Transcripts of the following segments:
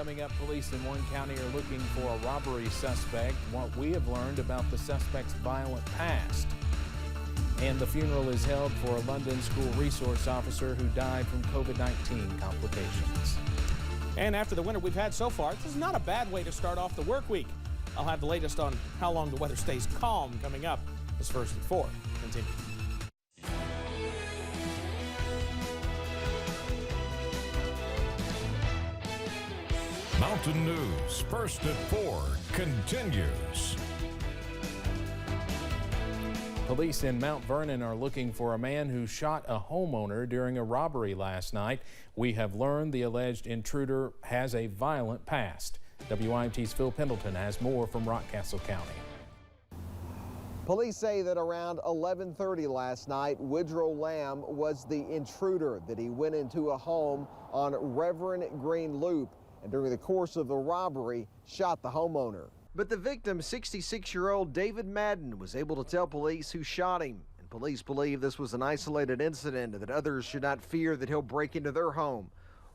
Coming up, police in one county are looking for a robbery suspect. What we have learned about the suspect's violent past. And the funeral is held for a London school resource officer who died from COVID-19 complications. And after the winter we've had so far, this is not a bad way to start off the work week. I'll have the latest on how long the weather stays calm coming up this First at 4. Continue. Mountain News First at 4 continues. Police in Mount Vernon are looking for a man who shot a homeowner during a robbery last night. We have learned the alleged intruder has a violent past. WIMT's Phil Pendleton has more from Rockcastle County. Police say that around 11:30 last night, Woodrow Lamb was the intruder, that he went into a home on Reverend Green Loop and during the course of the robbery shot the homeowner. But the victim, 66-year-old David Madden, was able to tell police who shot him. And police believe this was an isolated incident and that others should not fear that he'll break into their home.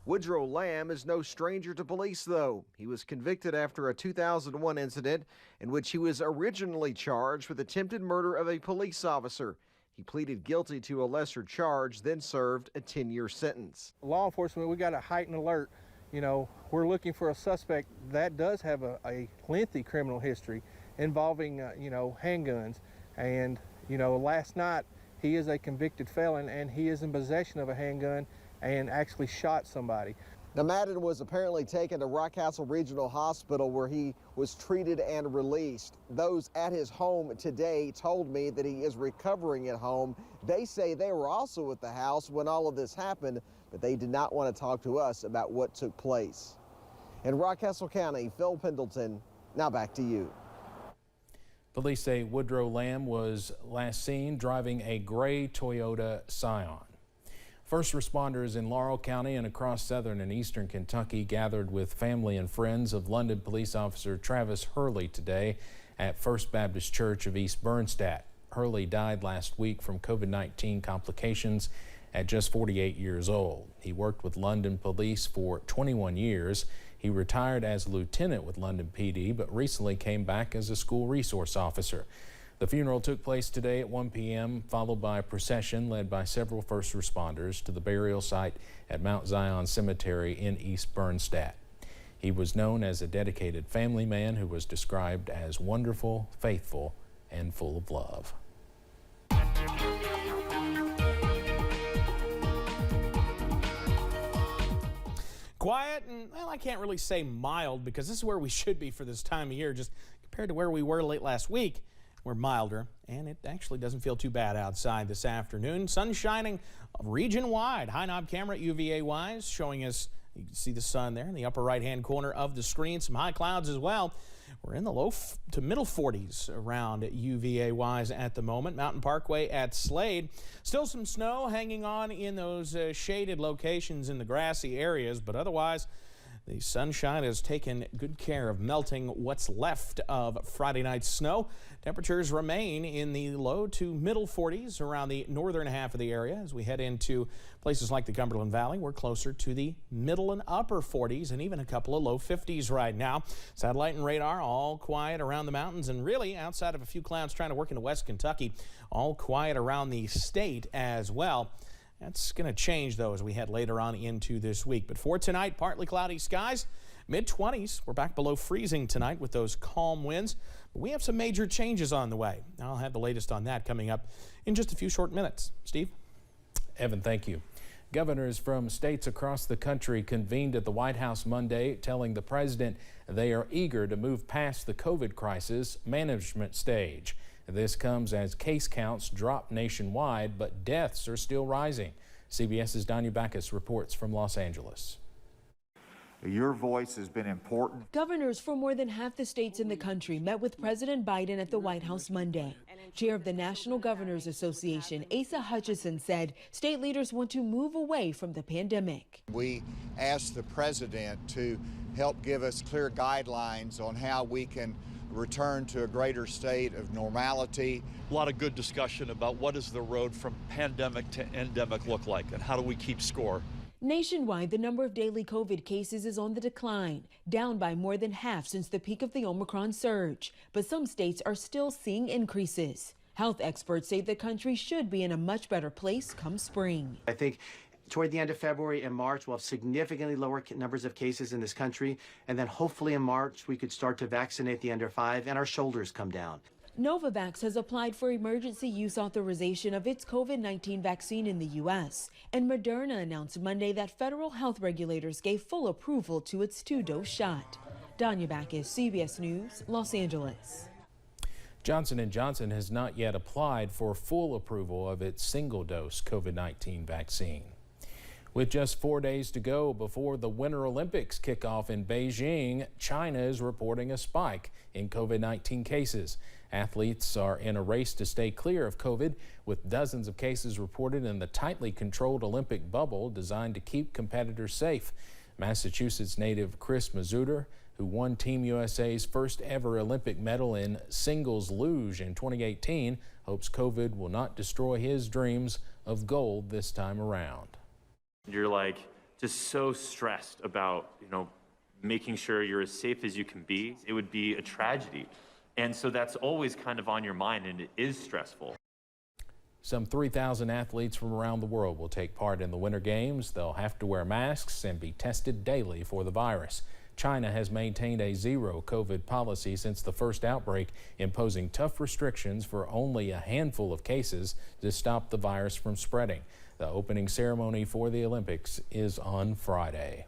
Woodrow Lamb is no stranger to police, though. He was convicted after a 2001 incident in which he was originally charged with attempted murder of a police officer. He pleaded guilty to a lesser charge, then served a 10-year sentence. Law enforcement, we got a heightened alert. You know, we're looking for a suspect that does have a lengthy criminal history involving, handguns. And, last night he is a convicted felon and he is in possession of a handgun and actually shot somebody. Now, Madden was apparently taken to Rockcastle Regional Hospital where he was treated and released. Those at his home today told me that he is recovering at home. They say they were also at the house when all of this happened, but they did not want to talk to us about what took place. In Rockcastle County, Phil Pendleton, now back to you. Police say Woodrow Lamb was last seen driving a gray Toyota Scion. First responders in Laurel County and across southern and eastern Kentucky gathered with family and friends of London police officer Travis Hurley today at First Baptist Church of East Bernstadt. Hurley died last week from COVID-19 complications at just 48 years old. He worked with London police for 21 years. He retired as a lieutenant with London PD, but recently came back as a school resource officer. The funeral took place today at 1 p.m., followed by a procession led by several first responders to the burial site at Mount Zion Cemetery in East Bernstadt. He was known as a dedicated family man who was described as wonderful, faithful, and full of love. Quiet and, well, I can't really say mild because this is where we should be for this time of year. Just compared to where we were late last week, we're milder, and it actually doesn't feel too bad outside this afternoon. Sun shining region-wide. High knob camera UVA-wise showing us, you can see the sun there in the upper right-hand corner of the screen. Some high clouds as well. We're in the low to middle 40s around UVA-wise at the moment. Mountain Parkway at Slade. Still some snow hanging on in those shaded locations in the grassy areas, but otherwise, the sunshine has taken good care of melting what's left of Friday night's snow. Temperatures remain in the low to middle 40s around the northern half of the area. As we head into places like the Cumberland Valley, we're closer to the middle and upper 40s and even a couple of low 50s right now. Satellite and radar all quiet around the mountains and really outside of a few clouds trying to work into West Kentucky, all quiet around the state as well. That's going to change, though, as we head later on into this week. But for tonight, partly cloudy skies, mid-20s. We're back below freezing tonight with those calm winds. But we have some major changes on the way. I'll have the latest on that coming up in just a few short minutes. Steve? Evan, thank you. Governors from states across the country convened at the White House Monday, telling the president they are eager to move past the COVID crisis management stage. This comes as case counts drop nationwide, but deaths are still rising. CBS's Danya Backus reports from Los Angeles. Your voice has been important. Governors from more than half the states in the country met with President Biden at the White House Monday. Chair of the National Governors Association, Asa Hutchison, said state leaders want to move away from the pandemic. We asked the president to help give us clear guidelines on how we can return to a greater state of normality. A lot of good discussion about what does the road from pandemic to endemic look like and how do we keep score. Nationwide, the number of daily COVID cases is on the decline, down by more than half since the peak of the Omicron surge. But some states are still seeing increases. Health experts say the country should be in a much better place come spring. I think toward the end of February and March, we'll have significantly lower numbers of cases in this country. And then hopefully in March, we could start to vaccinate the under 5 and our shoulders come down. Novavax has applied for emergency use authorization of its COVID-19 vaccine in the U.S. And Moderna announced Monday that federal health regulators gave full approval to its 2-dose shot. Danya Backus, CBS News, Los Angeles. Johnson & Johnson has not yet applied for full approval of its single-dose COVID-19 vaccine. With just 4 days to go before the Winter Olympics kick off in Beijing, China is reporting a spike in COVID-19 cases. Athletes are in a race to stay clear of COVID, with dozens of cases reported in the tightly controlled Olympic bubble designed to keep competitors safe. Massachusetts native Chris Mazzuder, who won Team USA's first ever Olympic medal in singles luge in 2018, hopes COVID will not destroy his dreams of gold this time around. You're like just so stressed about, making sure you're as safe as you can be. It would be a tragedy. And so that's always kind of on your mind, and it is stressful. Some 3,000 athletes from around the world will take part in the Winter Games. They'll have to wear masks and be tested daily for the virus. China has maintained a zero COVID policy since the first outbreak, imposing tough restrictions for only a handful of cases to stop the virus from spreading. The opening ceremony for the Olympics is on Friday.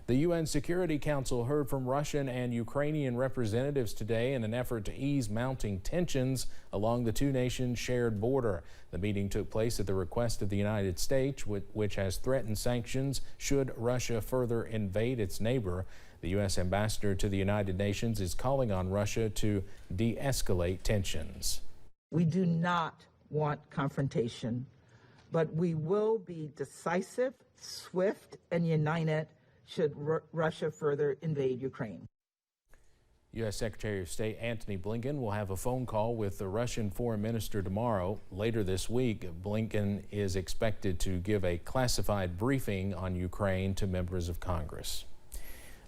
The UN Security Council heard from Russian and Ukrainian representatives today in an effort to ease mounting tensions along the two nations' shared border. The meeting took place at the request of the United States, which has threatened sanctions should Russia further invade its neighbor. The U.S. ambassador to the United Nations is calling on Russia to de-escalate tensions. We do not want confrontation, but we will be decisive, swift, and united should Russia further invade Ukraine. U.S. Secretary of State Antony Blinken will have a phone call with the Russian foreign minister tomorrow. Later this week, Blinken is expected to give a classified briefing on Ukraine to members of Congress.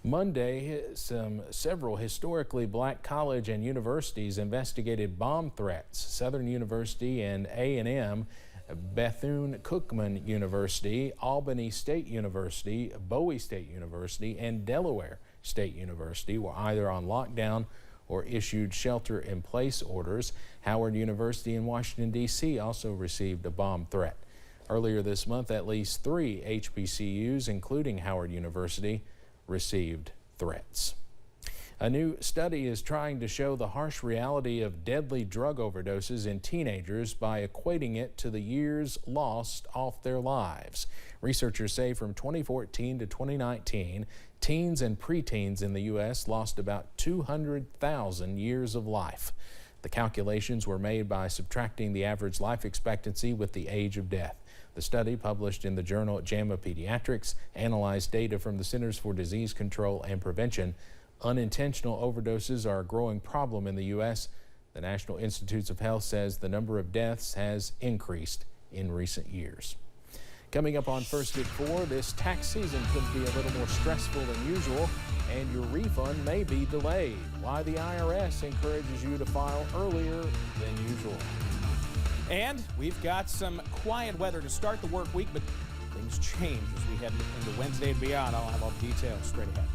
Monday, several historically black colleges and universities investigated bomb threats. Southern University and A&M, Bethune-Cookman University, Albany State University, Bowie State University, and Delaware State University were either on lockdown or issued shelter-in-place orders. Howard University in Washington, D.C. also received a bomb threat. Earlier this month, at least 3 HBCUs, including Howard University, received threats. A new study is trying to show the harsh reality of deadly drug overdoses in teenagers by equating it to the years lost off their lives. Researchers say from 2014 to 2019, teens and preteens in the U.S. lost about 200,000 years of life. The calculations were made by subtracting the average life expectancy with the age of death. The study, published in the journal JAMA Pediatrics, analyzed data from the Centers for Disease Control and Prevention. Unintentional overdoses are a growing problem in the U.S. The National Institutes of Health says the number of deaths has increased in recent years. Coming up on First at 4, this tax season could be a little more stressful than usual, and your refund may be delayed. Why the IRS encourages you to file earlier than usual. And we've got some quiet weather to start the work week, but things change as we head into Wednesday and beyond. I'll have all the details straight ahead.